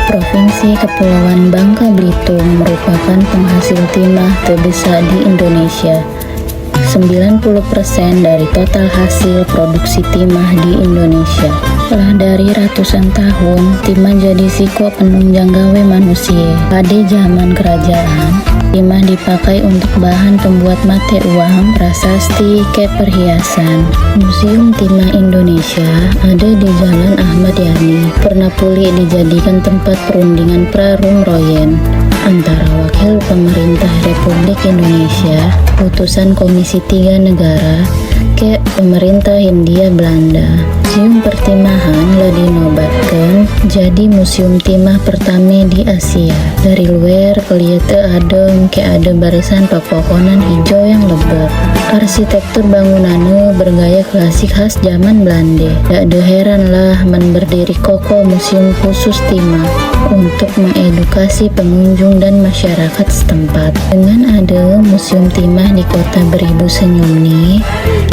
Provinsi Kepulauan Bangka Belitung merupakan penghasil timah terbesar di Indonesia. 90% dari total hasil produksi timah di Indonesia. Telah dari ratusan tahun, timah jadi siko penunjang gawe manusia. Pada zaman kerajaan, timah dipakai untuk bahan pembuat mate uang, prasasti, ke perhiasan. Museum Timah Indonesia ada di Jalan Ahmad Yani. Pernah pulih dijadikan tempat perundingan Prarum Royen antara wakil pemerintah Republik Indonesia, utusan Komisi 3 negara, ke pemerintah Hindia Belanda. Museum Pertimahan lah dinobatkan jadi museum timah pertama di Asia. Dari luar kelihatan ada barisan pepohonan hijau yang lebat. Arsitektur bangunannya bergaya klasik khas zaman Belanda. Tak ada heran lah berdiri kokoh museum khusus timah untuk mengedukasi pengunjung dan masyarakat setempat. Dengan ada museum timah di kota beribu senyum ini,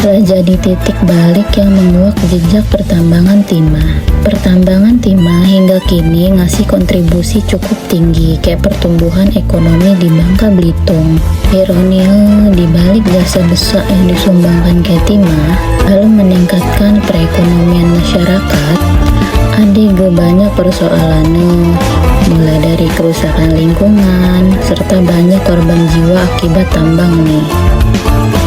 telah jadi titik balik yang menguak jejak pertambangan timah. Pertambangan timah hingga kini ngasih kontribusi cukup tinggi ke pertumbuhan ekonomi di Bangka Belitung. Ironia dibalik jasa besar yang disumbangkan ke timah, lalu meningkatkan perekonomian masyarakat, ada banyak persoalannya, mulai dari kerusakan lingkungan serta banyak korban jiwa akibat tambang nih.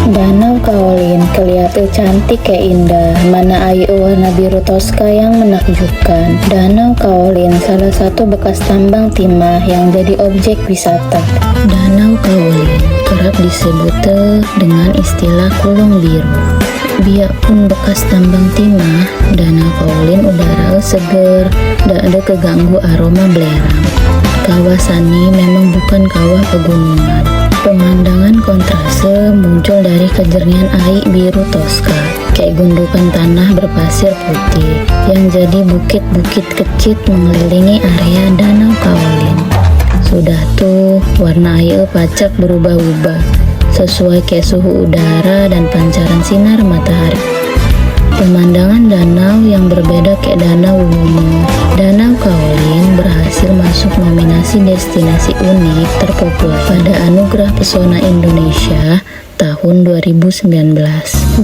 Danau Kaolin kelihatan cantik kayak indah, mana air warna biru toska yang menakjubkan. Danau Kaolin salah satu bekas tambang timah yang jadi objek wisata. Danau Kaolin kerap disebut dengan istilah Kulong Biru. Biarpun bekas tambang timah, Danau Kaolin udara seger, tak ada keganggu aroma belerang. Kawasan ini memang bukan kawah pegunungan. Pemandangan kontrase muncul dari kejernihan air biru toska, kayak gundukan tanah berpasir putih yang jadi bukit-bukit kecil mengelilingi area Danau Kaolin. Sudah tuh, warna air pacak berubah-ubah sesuai ke suhu udara dan pancaran sinar matahari. Pemandangan danau yang berbeda kayak Danau Wumu. Danau Kaolin berhasil masuk nominasi destinasi unik terpopuler pada Anugerah Pesona Indonesia tahun 2019.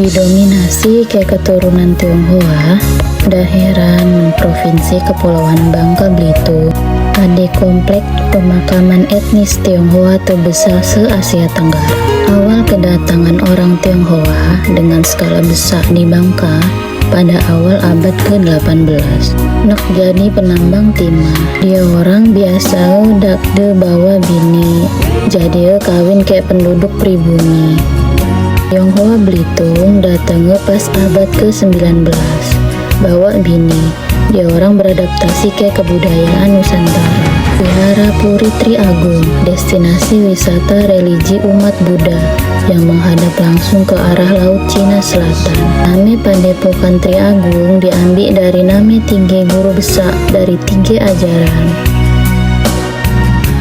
Didominasi ke keturunan Tionghoa, daerah Provinsi Kepulauan Bangka Belitung ada kompleks pemakaman etnis Tionghoa terbesar se-Asia Tenggara. Awal kedatangan orang Tionghoa dengan skala besar di Bangka pada awal abad ke-18. Nak jadi penambang timah. Dia orang biasa dak de bawa bini, jadi kawin kayak penduduk pribumi. Tionghoa Belitung datang pas abad ke-19. Bawa bini, dia orang beradaptasi ke kebudayaan Nusantara. Vihara Puri Tri Agung, destinasi wisata religi umat Buddha yang menghadap langsung ke arah Laut Cina Selatan. Nama Padepokan Tri Agung diambil dari nama 3 guru besar dari 3 ajaran.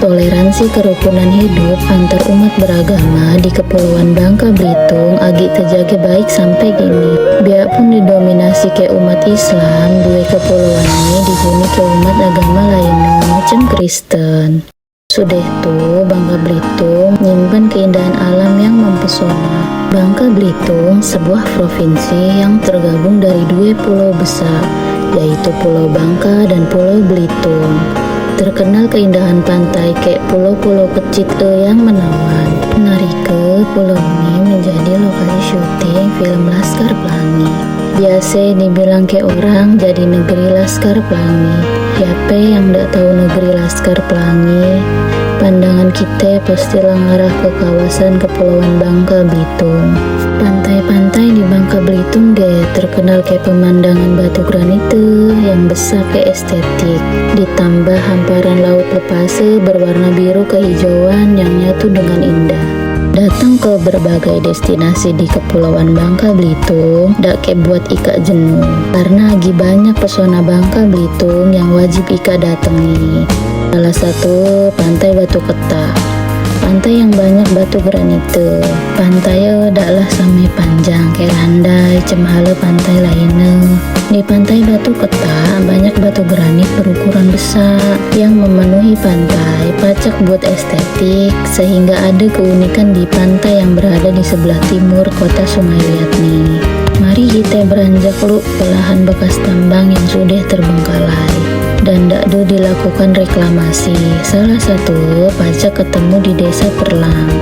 Toleransi kerukunan hidup antar umat beragama di Kepulauan Bangka Belitung agak terjaga baik sampai kini. Biarpun didominasi ke umat Islam, dua kepulauan ini dihuni ke umat agama lainnya macam Kristen. Sudah tuh, Bangka Belitung nyimpan keindahan alam yang mempesona. Bangka Belitung sebuah provinsi yang tergabung dari 2 pulau besar, yaitu Pulau Bangka dan Pulau Belitung. Terkenal keindahan pantai kayak pulau-pulau kecil yang menawan. Narike, pulau ini menjadi lokasi syuting film Laskar Pelangi. Biasa dibilang ke orang jadi negeri Laskar Pelangi. Siapa yang tak tahu negeri Laskar Pelangi? Pandangan kita pastilah ngarah ke kawasan Kepulauan Bangka Belitung. Pantai-pantai di Bangka Belitung terkenal kayak pemandangan batu granit yang besar ke estetik, ditambah hamparan laut lepas berwarna biru kehijauan yang nyatu dengan indah. Datang ke berbagai destinasi di Kepulauan Bangka Belitung dak ke buat ika jenuh, karena lagi banyak pesona Bangka Belitung yang wajib ika datangi. Salah satu pantai Batu Ketah, pantai yang banyak batu granite. Pantai daklah sampai panjang kayak landai cemhala pantai lainnya. Di pantai Batu Keta, banyak batu granit berukuran besar yang memenuhi pantai, pacak buat estetik, sehingga ada keunikan di pantai yang berada di sebelah timur kota Sungai Liat nih. Mari kita beranjak lu ke lahan bekas tambang yang sudah terbengkalai dan dakdo dilakukan reklamasi. Salah satu pacak ketemu di Desa Perlang.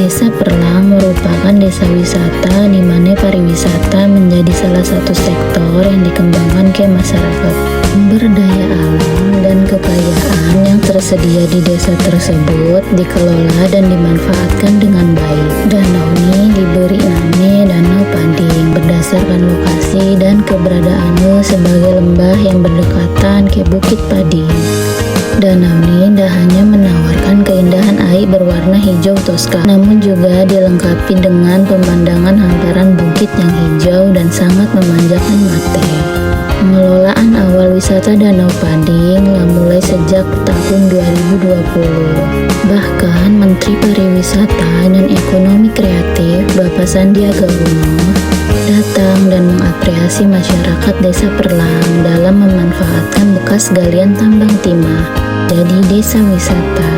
Desa Perlang merupakan desa wisata di mana pariwisata menjadi salah satu sektor yang dikembangkan ke masyarakat. Sumber daya alam dan kekayaan yang tersedia di desa tersebut dikelola dan dimanfaatkan dengan baik. Danau ini diberi nama Danau Pading berdasarkan lokasi dan keberadaannya sebagai lembah yang berdekatan ke Bukit Pading. Danau ini tidak hanya menawarkan keindahan air berwarna hijau toska, namun juga dilengkapi dengan pemandangan hamparan bukit yang hijau dan sangat memanjakan mata. Pengelolaan awal wisata Danau Pading mulai sejak tahun 2020. Bahkan Menteri Pariwisata dan Ekonomi Kreatif Bapak Sandiaga Uno datang dan mengapresiasi masyarakat Desa Perlang dalam memanfaatkan bekas galian tambang timah jadi desa wisata.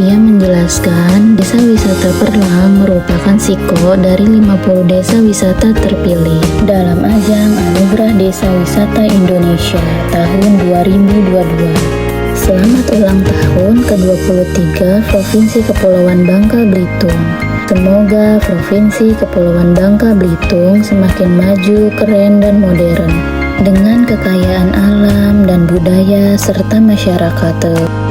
Ia menjelaskan desa wisata Perlang merupakan siko dari 50 desa wisata terpilih dalam ajang Anugerah Desa Wisata Indonesia tahun 2022. Selamat ulang tahun ke-23 Provinsi Kepulauan Bangka Belitung. Semoga Provinsi Kepulauan Bangka Belitung semakin maju, keren, dan modern dengan kekayaan alam dan budaya serta masyarakat.